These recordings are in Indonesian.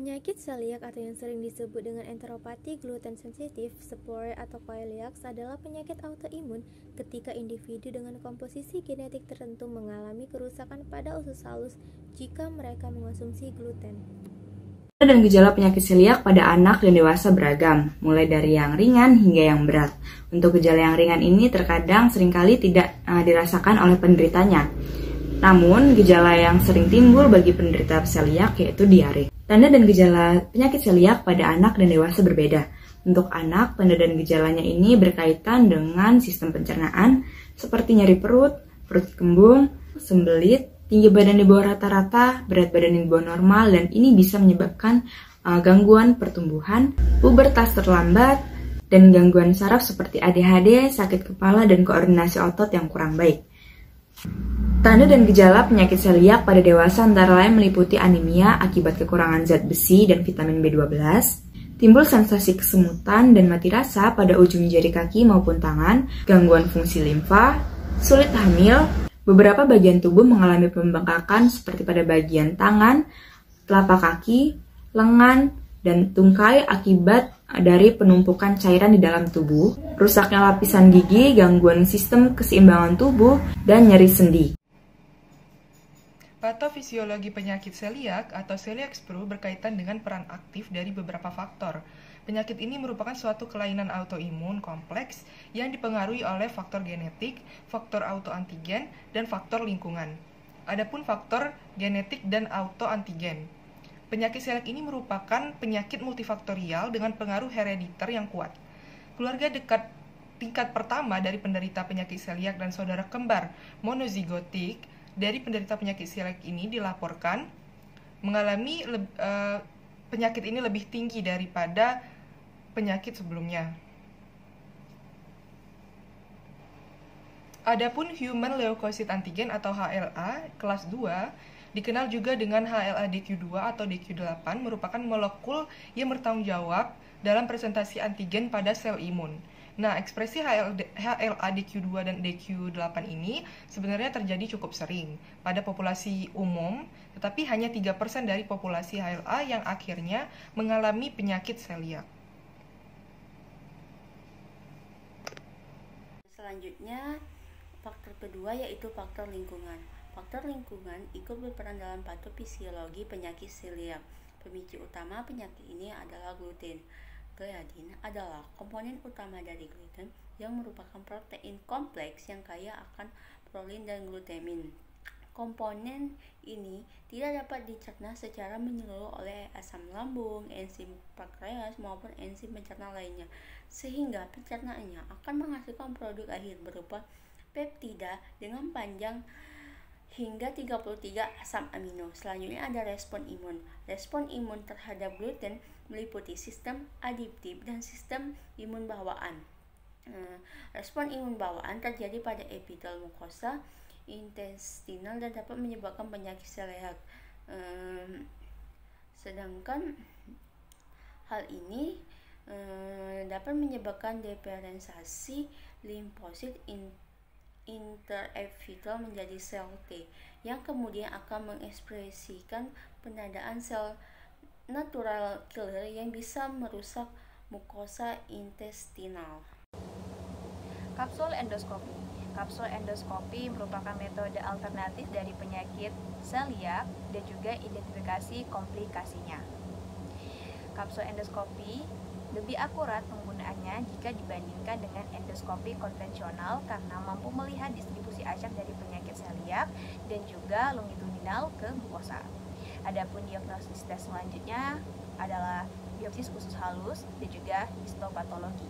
Penyakit celiak atau yang sering disebut dengan enteropati gluten sensitif, spore atau celiac adalah penyakit autoimun ketika individu dengan komposisi genetik tertentu mengalami kerusakan pada usus halus jika mereka mengonsumsi gluten. Dan gejala penyakit celiak pada anak dan dewasa beragam, mulai dari yang ringan hingga yang berat. Untuk gejala yang ringan ini terkadang seringkali tidak dirasakan oleh penderitanya. Namun, gejala yang sering timbul bagi penderita celiak yaitu diare. Tanda dan gejala penyakit celiak pada anak dan dewasa berbeda. Untuk anak, tanda dan gejalanya ini berkaitan dengan sistem pencernaan, seperti nyeri perut, perut kembung, sembelit, tinggi badan di bawah rata-rata, berat badan di bawah normal, dan ini bisa menyebabkan gangguan pertumbuhan, pubertas terlambat, dan gangguan saraf seperti ADHD, sakit kepala, dan koordinasi otot yang kurang baik. Tanda dan gejala penyakit celiak pada dewasa antara lain meliputi anemia akibat kekurangan zat besi dan vitamin B12, timbul sensasi kesemutan dan mati rasa pada ujung jari kaki maupun tangan, gangguan fungsi limfa, sulit hamil, beberapa bagian tubuh mengalami pembengkakan seperti pada bagian tangan, telapak kaki, lengan, dan tungkai akibat dari penumpukan cairan di dalam tubuh, rusaknya lapisan gigi, gangguan sistem keseimbangan tubuh, dan nyeri sendi. Patofisiologi penyakit celiak atau celiac sprue berkaitan dengan peran aktif dari beberapa faktor. Penyakit ini merupakan suatu kelainan autoimun kompleks yang dipengaruhi oleh faktor genetik, faktor autoantigen, dan faktor lingkungan. Adapun faktor genetik dan autoantigen. Penyakit celiak ini merupakan penyakit multifaktorial dengan pengaruh herediter yang kuat. Keluarga dekat tingkat pertama dari penderita penyakit celiak dan saudara kembar monozigotik dari penderita penyakit celiak ini dilaporkan mengalami penyakit ini lebih tinggi daripada penyakit sebelumnya. Adapun Human Leukocyte Antigen atau HLA kelas 2, dikenal juga dengan HLA-DQ2 atau DQ8, merupakan molekul yang bertanggung jawab dalam presentasi antigen pada sel imun. Nah, ekspresi HLA-DQ2 dan DQ8 ini sebenarnya terjadi cukup sering pada populasi umum, tetapi hanya 3% dari populasi HLA yang akhirnya mengalami penyakit celiak. Selanjutnya, faktor kedua yaitu faktor lingkungan. Faktor lingkungan ikut berperan dalam patofisiologi penyakit celiak. Pemicu utama penyakit ini adalah gluten. Gliadin adalah komponen utama dari gluten yang merupakan protein kompleks yang kaya akan protein dan glutamin. Komponen ini tidak dapat dicerna secara menyeluruh oleh asam lambung, enzim pankreas maupun enzim pencerna lainnya, sehingga pencernaannya akan menghasilkan produk akhir berupa peptida dengan panjang hingga 33 asam amino. Selanjutnya ada respon imun. Respon imun terhadap gluten meliputi sistem adiptif dan sistem imun bawaan. Respon imun bawaan terjadi pada epitel mukosa, intestinal, dan dapat menyebabkan penyakit celiak. Sedangkan hal ini dapat menyebabkan diferensiasi limfosit interepithelial menjadi sel T yang kemudian akan mengekspresikan penandaan sel natural killer yang bisa merusak mukosa intestinal. Kapsul endoskopi. Kapsul endoskopi merupakan metode alternatif dari penyakit celiak dan juga identifikasi komplikasinya. Kapsul endoskopi lebih akurat penggunaannya jika dibandingkan dengan endoskopi konvensional karena mampu melihat distribusi acak dari penyakit celiak dan juga longitudinal ke mukosa. Adapun diagnosis tes selanjutnya adalah biopsi usus halus dan juga histopatologi.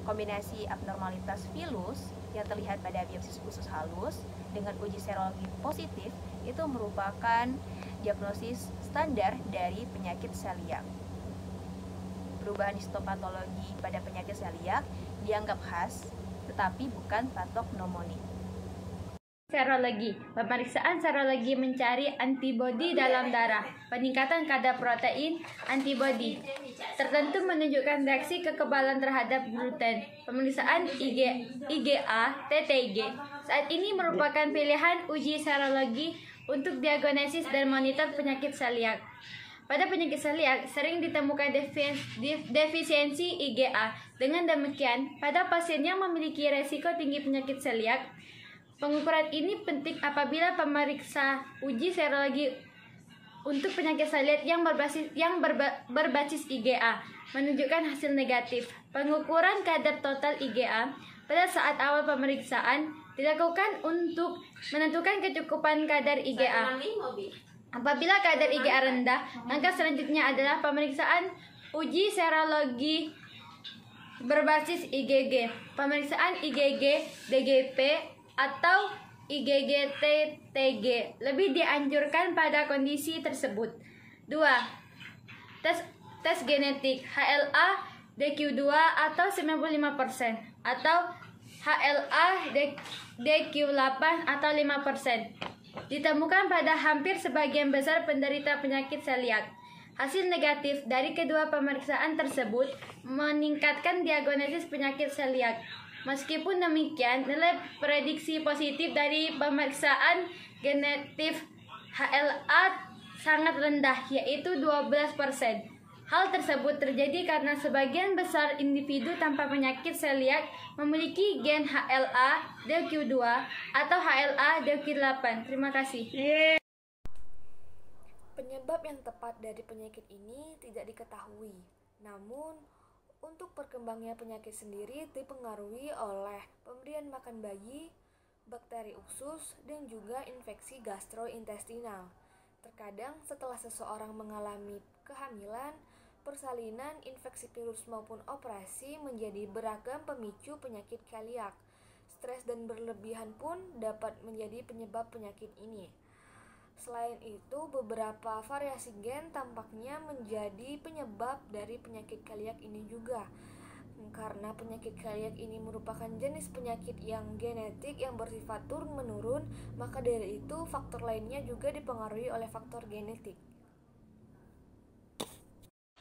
Kombinasi abnormalitas filus yang terlihat pada biopsi usus halus dengan uji serologi positif itu merupakan diagnosis standar dari penyakit celiak. Perubahan histopatologi pada penyakit celiak dianggap khas, tetapi bukan patognomonik. Serologi. Pemeriksaan serologi mencari antibodi dalam darah. Peningkatan kadar protein antibodi tertentu menunjukkan reaksi kekebalan terhadap gluten. Pemeriksaan IgA, TTG saat ini merupakan pilihan uji serologi untuk diagnosis dan monitor penyakit celiak. pada penyakit celiak sering ditemukan defisiensi IgA. Dengan demikian, pada pasien yang memiliki resiko tinggi penyakit celiak, pengukuran ini penting apabila pemeriksa uji serologi untuk penyakit celiak yang berbasis IgA menunjukkan hasil negatif. Pengukuran kadar total IgA pada saat awal pemeriksaan dilakukan untuk menentukan kecukupan kadar IgA. Apabila kadar IgA rendah, langkah selanjutnya adalah pemeriksaan uji serologi berbasis IgG, pemeriksaan IgG DGP atau IgG-TTG lebih dianjurkan pada kondisi tersebut. 2. Tes genetik HLA DQ2 atau 95% atau HLA DQ8 atau 5% ditemukan pada hampir sebagian besar penderita penyakit celiak. Hasil negatif dari kedua pemeriksaan tersebut meningkatkan diagnosis penyakit celiak. Meskipun demikian, nilai prediksi positif dari pemeriksaan genetik HLA sangat rendah, yaitu 12%. Hal tersebut terjadi karena sebagian besar individu tanpa penyakit celiak memiliki gen HLA DQ2 atau HLA DQ8. Terima kasih. Penyebab yang tepat dari penyakit ini tidak diketahui. Namun, untuk perkembangannya penyakit sendiri dipengaruhi oleh pemberian makan bayi, bakteri usus, dan juga infeksi gastrointestinal. Terkadang setelah seseorang mengalami kehamilan, persalinan, infeksi virus maupun operasi menjadi beragam pemicu penyakit celiak. Stres dan berlebihan pun dapat menjadi penyebab penyakit ini. Selain itu, beberapa variasi gen tampaknya menjadi penyebab dari penyakit celiak ini juga. Karena penyakit celiak ini merupakan jenis penyakit yang genetik yang bersifat turun-menurun, maka dari itu faktor lainnya juga dipengaruhi oleh faktor genetik.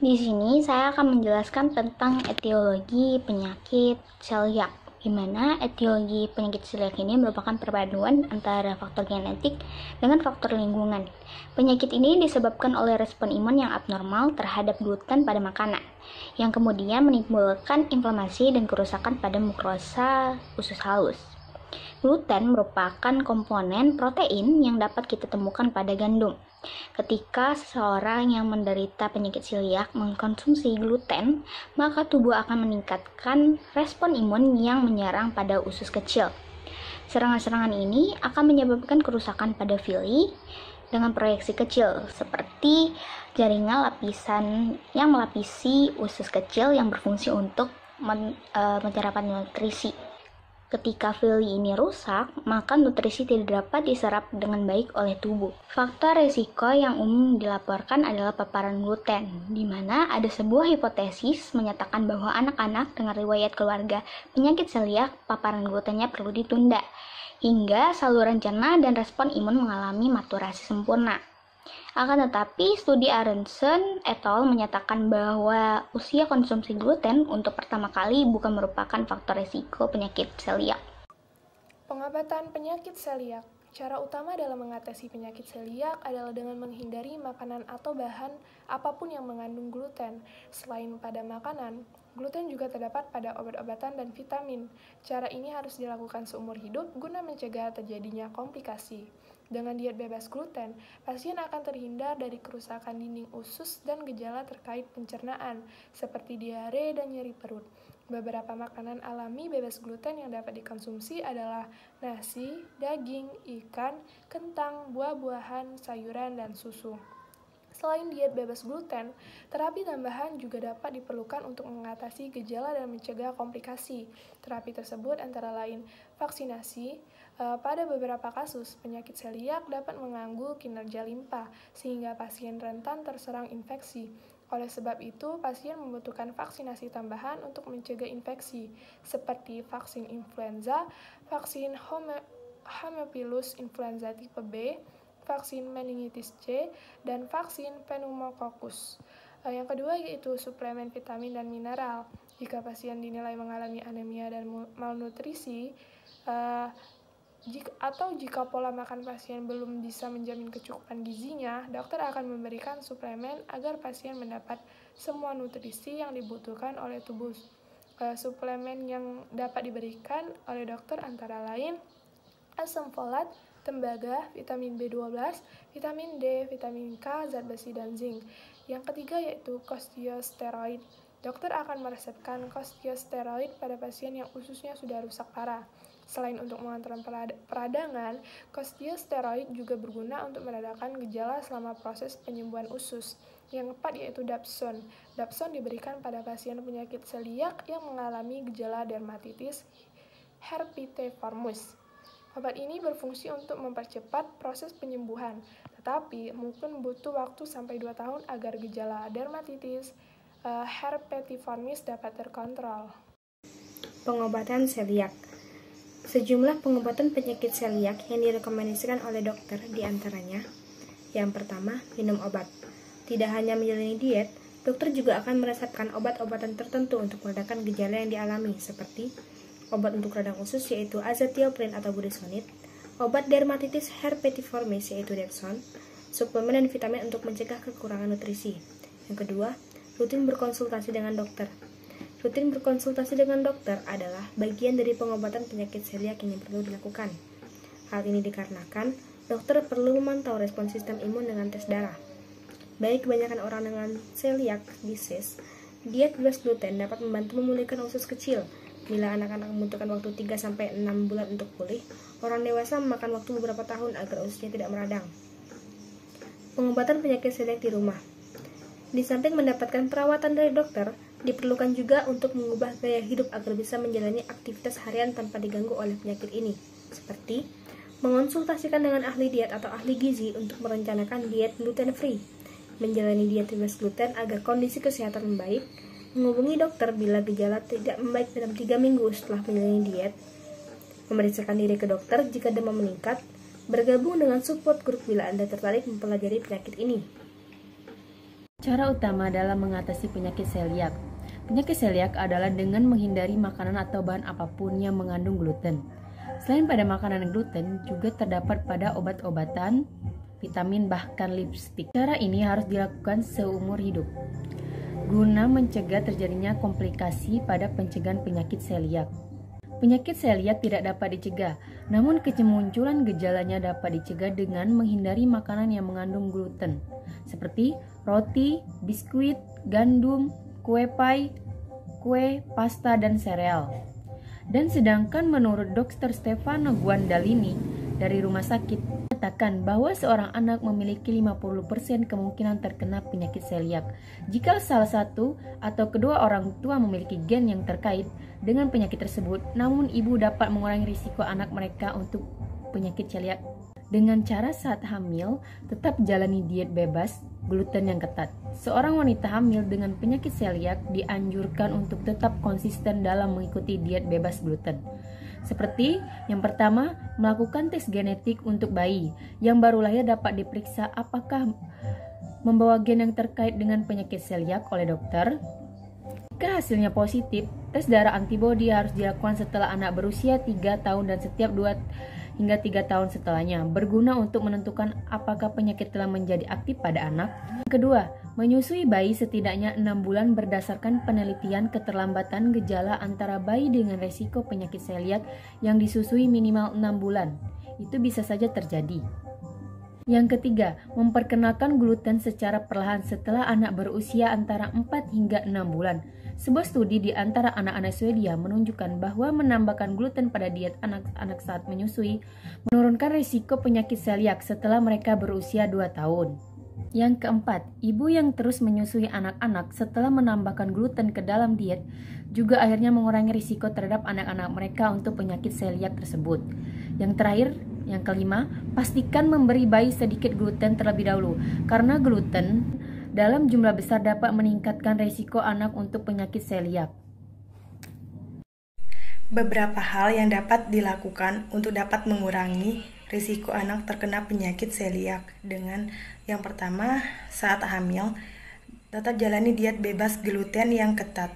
Di sini saya akan menjelaskan tentang etiologi penyakit celiak, di mana etiologi penyakit celiak ini merupakan perpaduan antara faktor genetik dengan faktor lingkungan. Penyakit ini disebabkan oleh respon imun yang abnormal terhadap gluten pada makanan, yang kemudian menimbulkan inflamasi dan kerusakan pada mukrosa usus halus. Gluten merupakan komponen protein yang dapat kita temukan pada gandum. Ketika seseorang yang menderita penyakit celiak mengkonsumsi gluten, maka tubuh akan meningkatkan respon imun yang menyerang pada usus kecil. Serangan-serangan ini akan menyebabkan kerusakan pada villi dengan proyeksi kecil, seperti jaringan lapisan yang melapisi usus kecil yang berfungsi untuk menyerap nutrisi. Ketika villi ini rusak, maka nutrisi tidak dapat diserap dengan baik oleh tubuh. Faktor risiko yang umum dilaporkan adalah paparan gluten, di mana ada sebuah hipotesis menyatakan bahwa anak-anak dengan riwayat keluarga penyakit celiak, paparan glutennya perlu ditunda, hingga saluran cerna dan respon imun mengalami maturasi sempurna. Akan tetapi, studi Aronson et al. Menyatakan bahwa usia konsumsi gluten untuk pertama kali bukan merupakan faktor risiko penyakit celiak. Pengobatan penyakit celiak. Cara utama dalam mengatasi penyakit celiak adalah dengan menghindari makanan atau bahan apapun yang mengandung gluten. Selain pada makanan, gluten juga terdapat pada obat-obatan dan vitamin. Cara ini harus dilakukan seumur hidup guna mencegah terjadinya komplikasi. Dengan diet bebas gluten, pasien akan terhindar dari kerusakan dinding usus dan gejala terkait pencernaan, seperti diare dan nyeri perut. Beberapa makanan alami bebas gluten yang dapat dikonsumsi adalah nasi, daging, ikan, kentang, buah-buahan, sayuran, dan susu. Selain diet bebas gluten, terapi tambahan juga dapat diperlukan untuk mengatasi gejala dan mencegah komplikasi. Terapi tersebut antara lain vaksinasi. Pada beberapa kasus, penyakit celiak dapat mengganggu kinerja limpa, sehingga pasien rentan terserang infeksi. Oleh sebab itu, pasien membutuhkan vaksinasi tambahan untuk mencegah infeksi, seperti vaksin influenza, vaksin Haemophilus influenza tipe B, vaksin meningitis C, dan vaksin pneumococcus. Yang kedua yaitu suplemen vitamin dan mineral. Jika pasien dinilai mengalami anemia dan malnutrisi, Jika pola makan pasien belum bisa menjamin kecukupan gizinya, dokter akan memberikan suplemen agar pasien mendapat semua nutrisi yang dibutuhkan oleh tubuh. Suplemen yang dapat diberikan oleh dokter antara lain asam folat, tembaga, vitamin B12, vitamin D, vitamin K, zat besi, dan zinc. Yang ketiga yaitu kortikosteroid. Dokter akan meresepkan kortikosteroid pada pasien yang ususnya sudah rusak parah. Selain untuk mengatur peradangan, kortikosteroid juga berguna untuk meredakan gejala selama proses penyembuhan usus. Yang keempat yaitu dapsone. Dapsone diberikan pada pasien penyakit celiak yang mengalami gejala dermatitis herpetiformis. Obat ini berfungsi untuk mempercepat proses penyembuhan, tetapi mungkin butuh waktu sampai 2 tahun agar gejala dermatitis herpetiformis dapat terkontrol. Pengobatan celiak. Sejumlah pengobatan penyakit celiak yang direkomendasikan oleh dokter diantaranya: yang pertama, minum obat. Tidak hanya menjalani diet, dokter juga akan meresepkan obat-obatan tertentu untuk meredakan gejala yang dialami, seperti obat untuk radang usus yaitu azathioprine atau budesonide, obat dermatitis herpetiformis yaitu Dapsone, suplemen dan vitamin untuk mencegah kekurangan nutrisi. Yang kedua, rutin berkonsultasi dengan dokter. Rutin berkonsultasi dengan dokter adalah bagian dari pengobatan penyakit celiak yang perlu dilakukan. Hal ini dikarenakan dokter perlu memantau respon sistem imun dengan tes darah. Bagi kebanyakan orang dengan celiac disease, diet bebas gluten dapat membantu memulihkan usus kecil. Bila anak-anak membutuhkan waktu 3-6 bulan untuk pulih, orang dewasa memakan waktu beberapa tahun agar ususnya tidak meradang. Pengobatan penyakit celiak di rumah. Di samping mendapatkan perawatan dari dokter, diperlukan juga untuk mengubah gaya hidup agar bisa menjalani aktivitas harian tanpa diganggu oleh penyakit ini, seperti mengonsultasikan dengan ahli diet atau ahli gizi untuk merencanakan diet gluten free, menjalani diet bebas gluten agar kondisi kesehatan membaik, menghubungi dokter bila gejala tidak membaik dalam 3 minggu setelah menjalani diet, memeriksakan diri ke dokter jika demam meningkat, bergabung dengan support group bila Anda tertarik mempelajari penyakit ini. Cara utama dalam mengatasi penyakit celiak. Penyakit celiak adalah dengan menghindari makanan atau bahan apapun yang mengandung gluten. Selain pada makanan gluten, juga terdapat pada obat-obatan, vitamin, bahkan lipstik. Cara ini harus dilakukan seumur hidup, guna mencegah terjadinya komplikasi pada pencegahan penyakit celiak. Penyakit celiak tidak dapat dicegah, namun kemunculan gejalanya dapat dicegah dengan menghindari makanan yang mengandung gluten, seperti roti, biskuit, gandum, kue pie, kue, pasta, dan sereal. Dan sedangkan menurut Dr. Stefano Guandalini dari rumah sakit, mengatakan bahwa seorang anak memiliki 50% kemungkinan terkena penyakit celiak jika salah satu atau kedua orang tua memiliki gen yang terkait dengan penyakit tersebut. Namun ibu dapat mengurangi risiko anak mereka untuk penyakit celiak dengan cara saat hamil tetap jalani diet bebas gluten yang ketat. Seorang wanita hamil dengan penyakit celiak dianjurkan untuk tetap konsisten dalam mengikuti diet bebas gluten. Seperti yang pertama, melakukan tes genetik untuk bayi yang baru lahir. Dapat diperiksa apakah membawa gen yang terkait dengan penyakit celiak oleh dokter. Jika hasilnya positif, tes darah antibodi harus dilakukan setelah anak berusia 3 tahun dan setiap 2 hingga 3 tahun setelahnya, berguna untuk menentukan apakah penyakit telah menjadi aktif pada anak. Kedua, menyusui bayi setidaknya 6 bulan berdasarkan penelitian keterlambatan gejala antara bayi dengan resiko penyakit celiak yang disusui minimal 6 bulan. Itu bisa saja terjadi. Yang ketiga, memperkenalkan gluten secara perlahan setelah anak berusia antara 4 hingga 6 bulan. Sebuah studi di antara anak-anak Swedia menunjukkan bahwa menambahkan gluten pada diet anak-anak saat menyusui menurunkan risiko penyakit celiak setelah mereka berusia 2 tahun. Yang keempat, ibu yang terus menyusui anak-anak setelah menambahkan gluten ke dalam diet juga akhirnya mengurangi risiko terhadap anak-anak mereka untuk penyakit celiak tersebut. Yang terakhir, yang kelima, pastikan memberi bayi sedikit gluten terlebih dahulu, karena gluten dalam jumlah besar dapat meningkatkan risiko anak untuk penyakit celiak. Beberapa hal yang dapat dilakukan untuk dapat mengurangi risiko anak terkena penyakit celiak dengan yang pertama, saat hamil, tetap jalani diet bebas gluten yang ketat.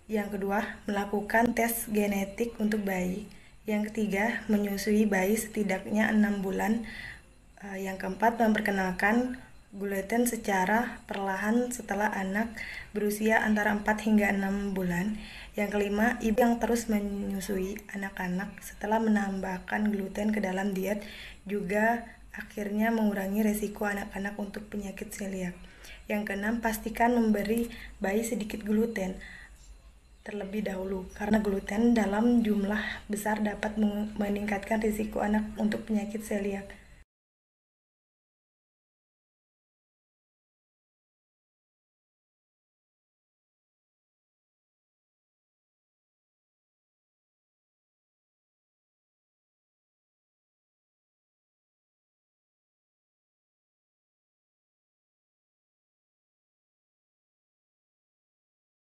Yang kedua, melakukan tes genetik untuk bayi. Yang ketiga, menyusui bayi setidaknya 6 bulan. Yang keempat, memperkenalkan gluten secara perlahan setelah anak berusia antara 4 hingga 6 bulan. Yang kelima, ibu yang terus menyusui anak-anak setelah menambahkan gluten ke dalam diet juga akhirnya mengurangi resiko anak-anak untuk penyakit celiak. Yang keenam, pastikan memberi bayi sedikit gluten terlebih dahulu, karena gluten dalam jumlah besar dapat meningkatkan risiko anak untuk penyakit celiak.